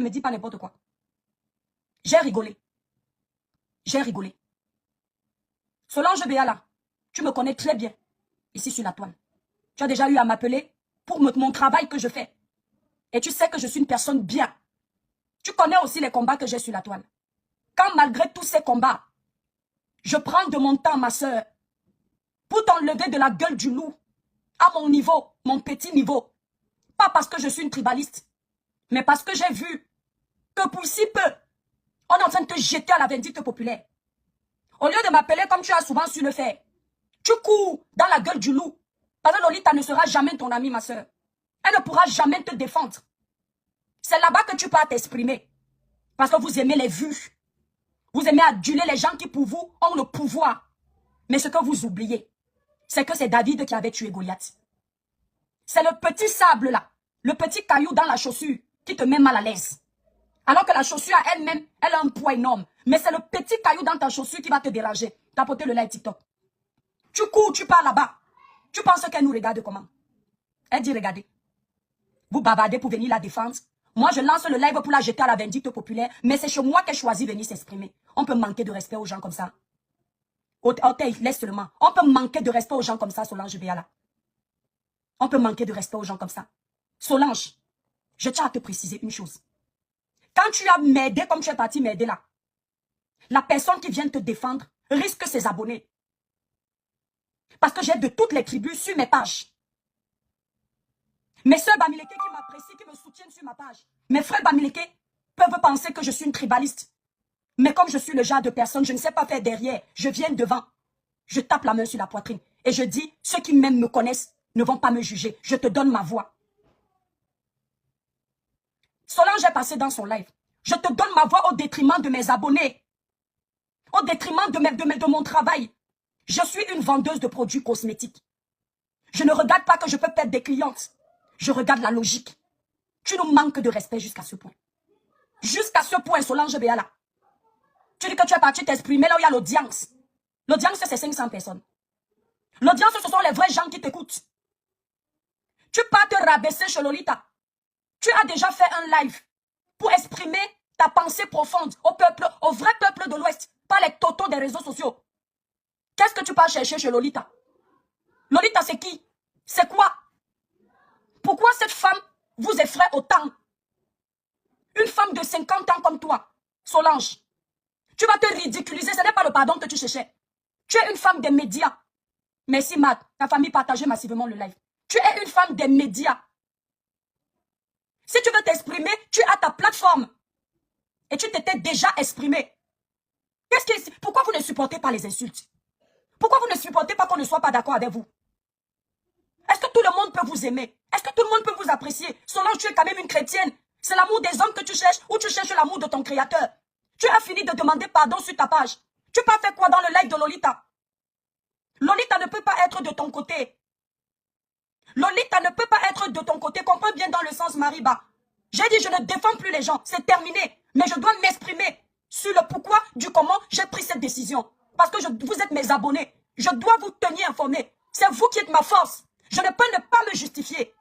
me dis pas n'importe quoi. J'ai rigolé. J'ai rigolé. Solange Béala, tu me connais très bien, ici sur la toile. Tu as déjà eu à m'appeler pour mon travail que je fais. Et tu sais que je suis une personne bien. Tu connais aussi les combats que j'ai sur la toile. Quand malgré tous ces combats, je prends de mon temps, ma soeur, pour t'enlever de la gueule du loup, à mon niveau, mon petit niveau. Pas parce que je suis une tribaliste, mais parce que j'ai vu que pour si peu, on est en train de te jeter à la vindicte populaire. Au lieu de m'appeler comme tu as souvent su le faire, tu cours dans la gueule du loup. Parce que Lolita ne sera jamais ton amie, ma soeur. Elle ne pourra jamais te défendre. C'est là-bas que tu peux t'exprimer. Parce que vous aimez les vues. Vous aimez aduler les gens qui pour vous ont le pouvoir. Mais ce que vous oubliez, c'est que c'est David qui avait tué Goliath. C'est le petit sable là, le petit caillou dans la chaussure qui te met mal à l'aise. Alors que la chaussure à elle-même, elle a un poids énorme. Mais c'est le petit caillou dans ta chaussure qui va te déranger. Tapoter le live TikTok. Tu cours, tu pars là-bas. Tu penses qu'elle nous regarde comment? Elle dit regardez. Vous bavardez pour venir la défendre. Moi, je lance le live pour la jeter à la vindicte populaire. Mais c'est chez moi qu'elle choisit de venir s'exprimer. On peut manquer de respect aux gens comme ça. Ok, laisse seulement. On peut manquer de respect aux gens comme ça, Solange Béala. On peut manquer de respect aux gens comme ça. Solange, je tiens à te préciser une chose. Quand tu as m'aidé comme tu es parti m'aider là, la personne qui vient te défendre risque ses abonnés. Parce que j'ai de toutes les tribus sur mes pages. Mes soeurs Bamileke qui m'apprécient, qui me soutiennent sur ma page. Mes frères Bamileke peuvent penser que je suis une tribaliste. Mais comme je suis le genre de personne, je ne sais pas faire derrière. Je viens devant. Je tape la main sur la poitrine. Et je dis, ceux qui m'aiment me connaissent, ne vont pas me juger. Je te donne ma voix. Solange est passée dans son live. Je te donne ma voix au détriment de mes abonnés. Au détriment de mon travail. Je suis une vendeuse de produits cosmétiques. Je ne regarde pas que je peux perdre des clientes. Je regarde la logique. Tu nous manques de respect jusqu'à ce point. Jusqu'à ce point, Solange Béala. Tu dis que tu es parti t'exprimer là où il y a l'audience. L'audience, c'est 500 personnes. L'audience, ce sont les vrais gens qui t'écoutent. Tu pars te rabaisser chez Lolita. Tu as déjà fait un live pour exprimer ta pensée profonde au peuple, au vrai peuple de l'Ouest, pas les totos des réseaux sociaux. Qu'est-ce que tu pars chercher chez Lolita? Lolita, c'est qui? C'est quoi? Pourquoi cette femme vous effraie autant? Une femme de 50 ans comme toi, Solange, tu vas te ridiculiser. Ce n'est pas le pardon que tu cherchais. Tu es une femme des médias. Merci, Matt. Ta famille partageait massivement le live. Tu es une femme des médias. Si tu veux t'exprimer, tu as ta plateforme. Et tu t'étais déjà exprimé. Pourquoi vous ne supportez pas les insultes? Pourquoi vous ne supportez pas qu'on ne soit pas d'accord avec vous? Est-ce que tout le monde peut vous aimer? Est-ce que tout le monde peut vous apprécier? Solange, tu es quand même une chrétienne. C'est l'amour des hommes que tu cherches ou tu cherches l'amour de ton créateur? Tu as fini de demander pardon sur ta page. Tu peux faire quoi dans le live de Lolita? Lolita ne peut pas être de ton côté. Lolita ne peut pas être de ton côté. Comprends bien dans le sens Mariba. J'ai dit je ne défends plus les gens. C'est terminé. Mais je dois m'exprimer sur le pourquoi du comment j'ai pris cette décision. Parce que vous êtes mes abonnés. Je dois vous tenir informés. C'est vous qui êtes ma force. Je ne peux ne pas me justifier.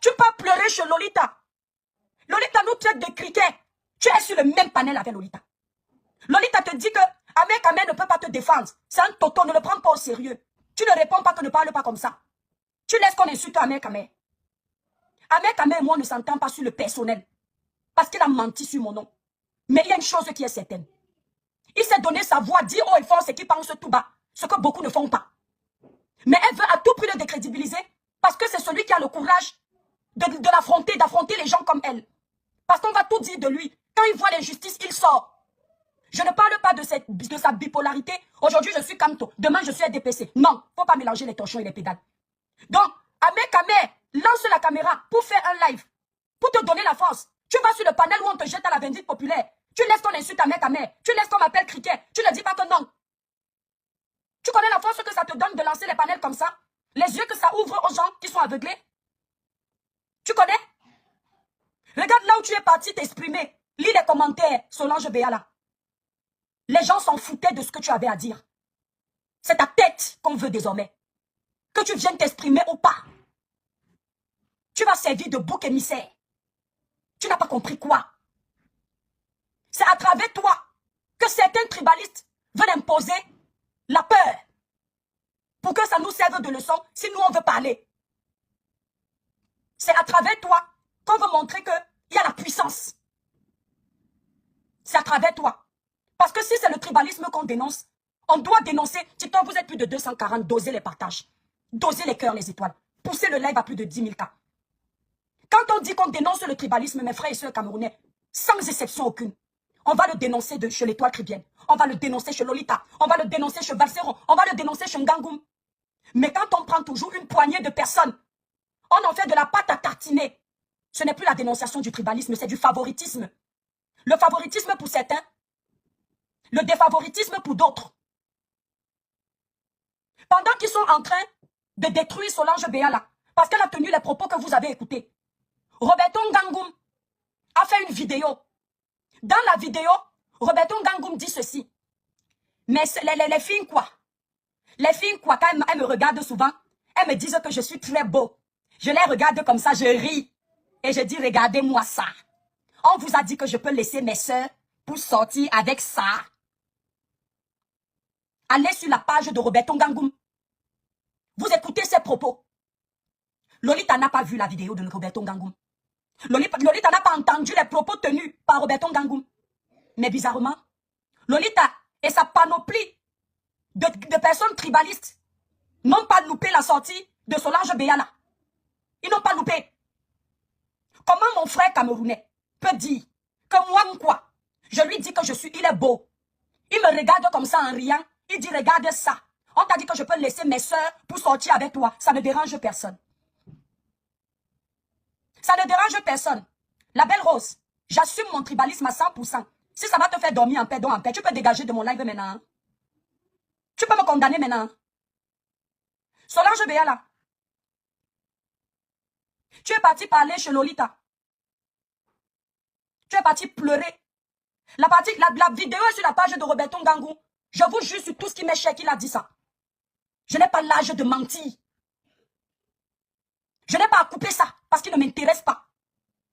Tu peux pleurer chez Lolita. Lolita nous traite de criquet. Tu es sur le même panel avec Lolita. Lolita te dit que Ahmed Kamé ne peut pas te défendre. C'est un toto, ne le prends pas au sérieux. Tu ne réponds pas que ne parle pas comme ça. Tu laisses qu'on insulte Ahmed Kamé. Ahmed Kamé et moi ne s'entendons pas sur le personnel. Parce qu'il a menti sur mon nom. Mais il y a une chose qui est certaine. Il s'est donné sa voix, dit haut et fort ce qu'il pense tout bas. Ce que beaucoup ne font pas. Mais elle veut à tout prix le décrédibiliser. Parce que c'est celui qui a le courage de l'affronter, d'affronter les gens comme elle. Parce qu'on va tout dire de lui. Quand il voit l'injustice, il sort. Je ne parle pas de sa bipolarité. Aujourd'hui, je suis Kamto. Demain, je suis DPC. Non, il ne faut pas mélanger les torchons et les pédales. Donc, Ahmed Kamé lance la caméra pour faire un live. Pour te donner la force. Tu vas sur le panel où on te jette à la vindicte populaire. Tu laisses qu'on insulte Ahmed Kamé. Tu laisses qu'on m'appelle criquet. Tu ne dis pas que non. Tu connais la force que ça te donne de lancer les panels comme ça? Les yeux que ça ouvre aux gens qui sont aveuglés? Tu connais? Regarde là où tu es parti t'exprimer. Lis les commentaires, Solange Béala. Les gens s'en foutaient de ce que tu avais à dire. C'est ta tête qu'on veut désormais. Que tu viennes t'exprimer ou pas. Tu vas servir de bouc émissaire. Tu n'as pas compris quoi? C'est à travers toi que certains tribalistes veulent imposer la peur pour que ça nous serve de leçon si nous on veut parler. C'est à travers toi qu'on veut montrer qu'il y a la puissance. C'est à travers toi. Parce que si c'est le tribalisme qu'on dénonce, on doit dénoncer. TikTok, vous êtes plus de 240, dosez les partages. Dosez les cœurs, les étoiles. Poussez le live à plus de 10 000 cas. Quand on dit qu'on dénonce le tribalisme, mes frères et sœurs camerounais, sans exception aucune, on va le dénoncer chez l'étoile chrétienne. On va le dénoncer chez Lolita. On va le dénoncer chez Valseron. On va le dénoncer chez Ngangoum. Mais quand on prend toujours une poignée de personnes, on en fait de la pâte à tartiner. Ce n'est plus la dénonciation du tribalisme, c'est du favoritisme. Le favoritisme pour certains, le défavoritisme pour d'autres. Pendant qu'ils sont en train de détruire Solange Béala, parce qu'elle a tenu les propos que vous avez écoutés, Roberto Ngangoum a fait une vidéo. Dans la vidéo, Roberto Ngangoum dit ceci. Mais les filles quoi? Les filles quoi, quand elles me regardent souvent, elles me disent que je suis très beau. Je les regarde comme ça, je ris. Et je dis, regardez-moi ça. On vous a dit que je peux laisser mes soeurs pour sortir avec ça. Allez sur la page de Roberto Ngangoum. Vous écoutez ses propos. Lolita n'a pas vu la vidéo de Roberto Ngangoum. Lolita n'a pas entendu les propos tenus par Roberto Ngangoum. Mais bizarrement, Lolita et sa panoplie de personnes tribalistes n'ont pas loupé la sortie de Solange Béala. Ils n'ont pas loupé. Comment mon frère camerounais peut dire que moi, quoi, je lui dis que il est beau. Il me regarde comme ça en riant. Il dit, regarde ça. On t'a dit que je peux laisser mes soeurs pour sortir avec toi. Ça ne dérange personne. Ça ne dérange personne. La belle Rose, j'assume mon tribalisme à 100%. Si ça va te faire dormir en paix, dors en paix. Tu peux dégager de mon live maintenant. Tu peux me condamner maintenant. Solange Béala, tu es parti parler chez Lolita. Tu es parti pleurer. La vidéo est sur la page de Roberto Ngangoum. Je vous jure sur tout ce qui m'est cher qu'il a dit ça. Je n'ai pas l'âge de mentir. Je n'ai pas à couper ça parce qu'il ne m'intéresse pas.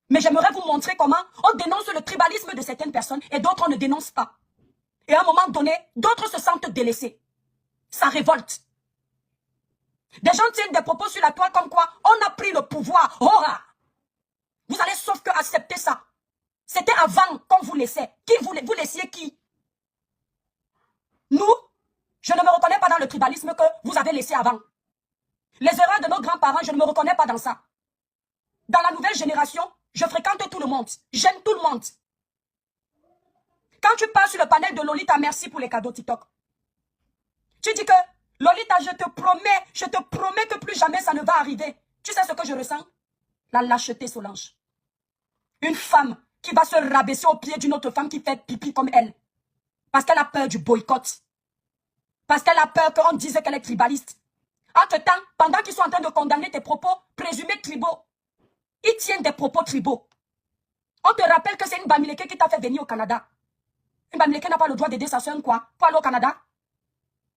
Mais j'aimerais vous montrer comment on dénonce le tribalisme de certaines personnes et d'autres on ne dénonce pas. Et à un moment donné, d'autres se sentent délaissés. Ça révolte. Des gens tiennent des propos sur la toile comme quoi on a pris le pouvoir. Hora! Vous allez sauf que accepter ça. C'était avant qu'on vous laissait. Vous laissiez qui? Nous, je ne me reconnais pas dans le tribalisme que vous avez laissé avant. Les erreurs de nos grands-parents, je ne me reconnais pas dans ça. Dans la nouvelle génération, je fréquente tout le monde. J'aime tout le monde. Quand tu passes sur le panel de Lolita, merci pour les cadeaux TikTok. Tu dis que, Lolita, je te promets que plus jamais ça ne va arriver. Tu sais ce que je ressens? La lâcheté, Solange. Une femme qui va se rabaisser au pied d'une autre femme qui fait pipi comme elle. Parce qu'elle a peur du boycott. Parce qu'elle a peur qu'on dise qu'elle est tribaliste. Entre-temps, pendant qu'ils sont en train de condamner tes propos présumés tribaux, ils tiennent des propos tribaux. On te rappelle que c'est une Bamileke qui t'a fait venir au Canada. Une Bamileke n'a pas le droit d'aider sa soeur quoi pour aller au Canada.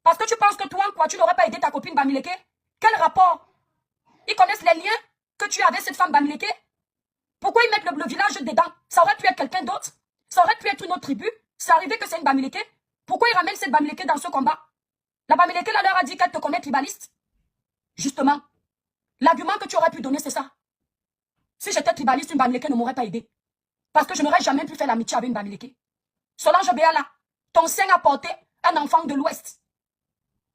Parce que tu penses que toi, quoi, tu n'aurais pas aidé ta copine Bamileke? Quel rapport? Ils connaissent les liens que tu as avec cette femme Bamileke? Pourquoi ils mettent le village dedans? Ça aurait pu être quelqu'un d'autre. Ça aurait pu être une autre tribu. C'est arrivé que c'est une Bamileke. Pourquoi ils ramènent cette Bamileke dans ce combat? La Bamileke leur a dit qu'elle te connaît tribaliste. Justement, l'argument que tu aurais pu donner, c'est ça. Si j'étais tribaliste, une Bamileke ne m'aurait pas aidé. Parce que je n'aurais jamais pu faire l'amitié avec une Bamileke. Solange Béala, ton sein a porté un enfant de l'Ouest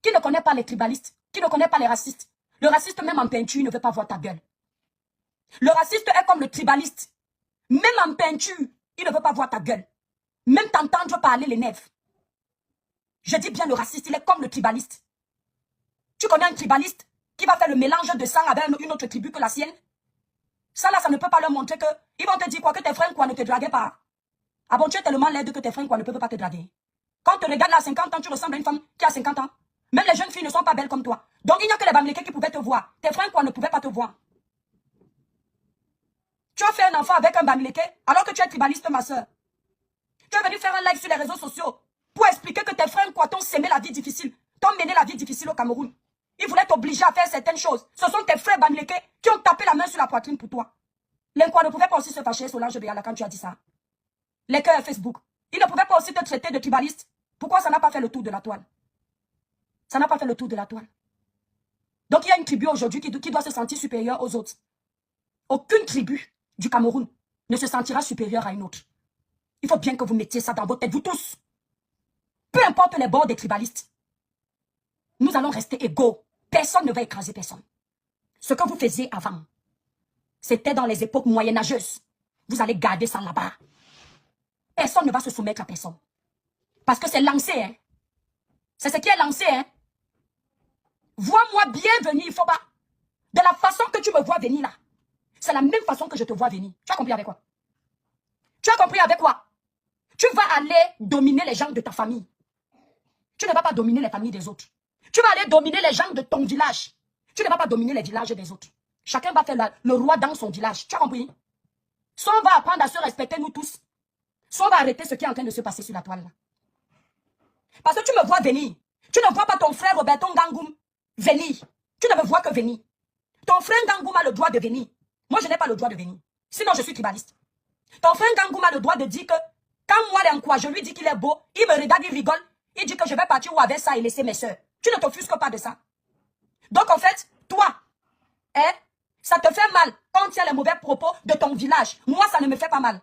qui ne connaît pas les tribalistes, qui ne connaît pas les racistes. Le raciste, même en peinture, il ne veut pas voir ta gueule. Le raciste est comme le tribaliste. Même en peinture, il ne veut pas voir ta gueule. Même t'entendre parler les nerfs. Je dis bien le raciste, il est comme le tribaliste. Tu connais un tribaliste qui va faire le mélange de sang avec une autre tribu que la sienne? Ça là, ça ne peut pas leur montrer que... Ils vont te dire quoi, que tes frères quoi ne te draguaient pas. Ah bon, tu es tellement laide que tes frères quoi ne peuvent pas te draguer. Quand tu regardes là à 50 ans, tu ressembles à une femme qui a 50 ans. Même les jeunes filles ne sont pas belles comme toi. Donc il n'y a que les Bamileke qui pouvaient te voir. Tes frères quoi ne pouvaient pas te voir. Tu as fait un enfant avec un Bamileke alors que tu es tribaliste, ma soeur. Tu es venu faire un live sur les réseaux sociaux pour expliquer que tes frères quoi t'ont sémé la vie difficile, t'ont mené la vie difficile au Cameroun. Ils voulaient t'obliger à faire certaines choses. Ce sont tes frères Bamileke qui ont tapé la main sur la poitrine pour toi. L'incroix ne pouvait pas aussi se fâcher, Solange Béala, quand tu as dit ça. Les cœurs Facebook. Il ne pouvait pas aussi te traiter de tribaliste. Pourquoi ça n'a pas fait le tour de la toile? Ça n'a pas fait le tour de la toile. Donc il y a une tribu aujourd'hui qui doit se sentir supérieure aux autres. Aucune tribu du Cameroun ne se sentira supérieure à une autre. Il faut bien que vous mettiez ça dans votre tête, vous tous. Peu importe les bords des tribalistes. Nous allons rester égaux. Personne ne va écraser personne. Ce que vous faisiez avant, c'était dans les époques moyenâgeuses. Vous allez garder ça là-bas. Personne ne va se soumettre à personne. Parce que c'est lancé, hein. C'est ce qui est lancé, hein. Vois-moi bien venir, il faut pas. De la façon que tu me vois venir là, c'est la même façon que je te vois venir. Tu as compris avec quoi? Tu as compris avec quoi? Tu vas aller dominer les gens de ta famille. Tu ne vas pas dominer les familles des autres. Tu vas aller dominer les gens de ton village. Tu ne vas pas dominer les villages des autres. Chacun va faire le roi dans son village. Tu as compris? Soit on va apprendre à se respecter nous tous, soit on va arrêter ce qui est en train de se passer sur la toile là. Parce que tu me vois venir. Tu ne vois pas ton frère Roberto Ngangoum venir. Tu ne me vois que venir. Ton frère Ngangoum a le droit de venir. Moi, je n'ai pas le droit de venir. Sinon, je suis tribaliste. Ton frère Ngangoum a le droit de dire que quand moi, l'enquoi, je lui dis qu'il est beau, il me regarde, il rigole, il dit que je vais partir où avec ça et laisser mes soeurs. Tu ne t'offusques pas de ça. Donc, en fait, toi, hein, ça te fait mal quand il y a les mauvais propos de ton village. Moi, ça ne me fait pas mal.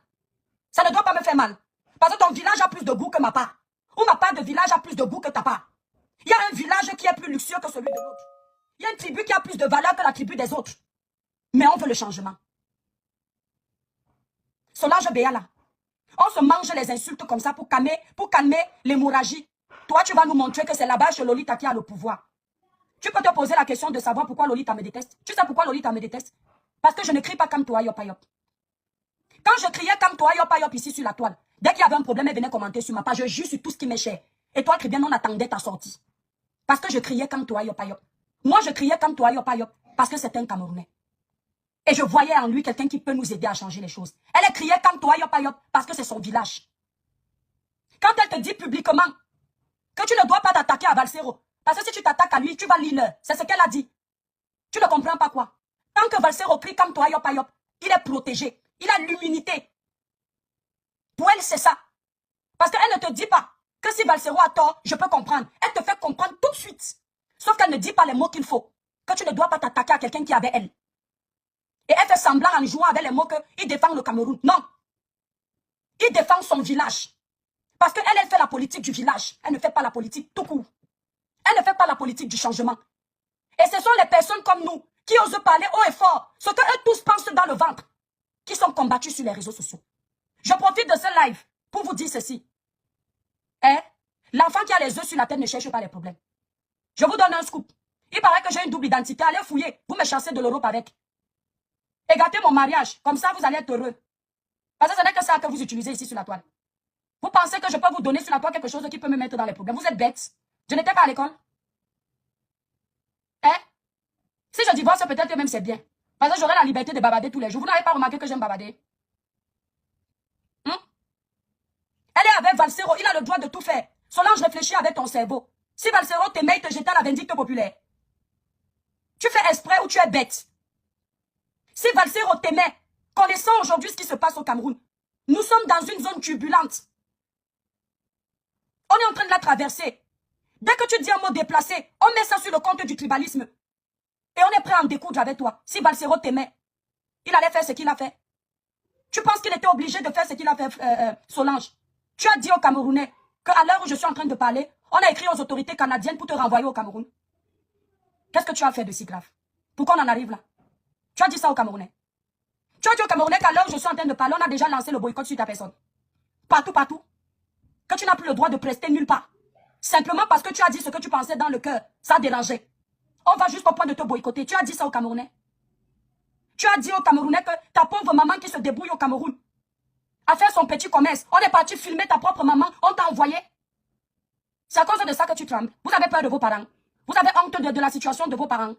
Ça ne doit pas me faire mal. Parce que ton village a plus de goût que ma part. Ou ma part de village a plus de goût que ta part. Il y a un village qui est plus luxueux que celui de l'autre. Il y a une tribu qui a plus de valeur que la tribu des autres. Mais on veut le changement. Solange Béala, on se mange les insultes comme ça pour calmer l'hémorragie. Toi, tu vas nous montrer que c'est là-bas chez Lolita qui a le pouvoir. Tu peux te poser la question de savoir pourquoi Lolita me déteste. Tu sais pourquoi Lolita me déteste? Parce que je ne crie pas comme toi, Yop Yop. Quand je criais comme toi, Yop Yop, ici sur la toile, dès qu'il y avait un problème, elle venait commenter sur ma page. Je jure sur tout ce qui m'est cher. Et toi, très bien, on attendait ta sortie. Parce que je criais comme toi, Yop Yop. Moi, je criais comme toi, Yop Yop, parce que c'était un Camerounais. Et je voyais en lui quelqu'un qui peut nous aider à changer les choses. Elle criait comme toi, Yop Yop, parce que c'est son village. Quand elle te dit publiquement que tu ne dois pas t'attaquer à Valsero, parce que si tu t'attaques à lui, tu vas lire l'heure. C'est ce qu'elle a dit. Tu ne comprends pas quoi? Tant que Valsero crie comme toi, Yop Yop, il est protégé. Il a l'immunité. Pour elle, c'est ça. Parce qu'elle ne te dit pas que si Valsero a tort, je peux comprendre. Elle te fait comprendre tout de suite. Sauf qu'elle ne dit pas les mots qu'il faut. Que tu ne dois pas t'attaquer à quelqu'un qui avait elle. Et elle fait semblant en jouant avec les mots qu'il défend le Cameroun. Non. Il défend son village. Parce qu'elle, elle fait la politique du village. Elle ne fait pas la politique tout court. Elle ne fait pas la politique du changement. Et ce sont les personnes comme nous qui osent parler haut et fort, ce qu'eux tous pensent dans le ventre, qui sont combattus sur les réseaux sociaux. Je profite de ce live pour vous dire ceci. Hein? L'enfant qui a les œufs sur la tête ne cherche pas les problèmes. Je vous donne un scoop. Il paraît que j'ai une double identité. Allez fouiller. Vous me chassez de l'Europe avec. Et gâtez mon mariage. Comme ça, vous allez être heureux. Parce que ce n'est que ça que vous utilisez ici sur la toile. Vous pensez que je peux vous donner sur la toile quelque chose qui peut me mettre dans les problèmes. Vous êtes bêtes. Je n'étais pas à l'école. Hein? Si je divorce, peut-être que même c'est bien. Parce que j'aurai la liberté de babader tous les jours. Vous n'avez pas remarqué que j'aime babader? Elle est avec Valsero. Il a le droit de tout faire. Solange, réfléchis avec ton cerveau. Si Valsero t'aimait, il te jetait à la vindicte populaire. Tu fais exprès ou tu es bête? Si Valsero t'aimait, connaissant aujourd'hui ce qui se passe au Cameroun, nous sommes dans une zone turbulente. On est en train de la traverser. Dès que tu dis un mot déplacé, on met ça sur le compte du tribalisme. Et on est prêt à en découdre avec toi. Si Valsero t'aimait, il allait faire ce qu'il a fait. Tu penses qu'il était obligé de faire ce qu'il a fait, Solange? Tu as dit aux Camerounais qu'à l'heure où je suis en train de parler, on a écrit aux autorités canadiennes pour te renvoyer au Cameroun. Qu'est-ce que tu as fait de si grave? Pourquoi on en arrive là? Tu as dit ça aux Camerounais. Tu as dit aux Camerounais qu'à l'heure où je suis en train de parler, on a déjà lancé le boycott sur ta personne. Partout, partout. Que tu n'as plus le droit de prester nulle part. Simplement parce que tu as dit ce que tu pensais dans le cœur. Ça a dérangé. On va juste au point de te boycotter. Tu as dit ça aux Camerounais. Tu as dit aux Camerounais que ta pauvre maman qui se débrouille au Cameroun a fait son petit commerce. On est parti filmer ta propre maman. On t'a envoyé. C'est à cause de ça que tu trembles. Vous avez peur de vos parents. Vous avez honte de la situation de vos parents.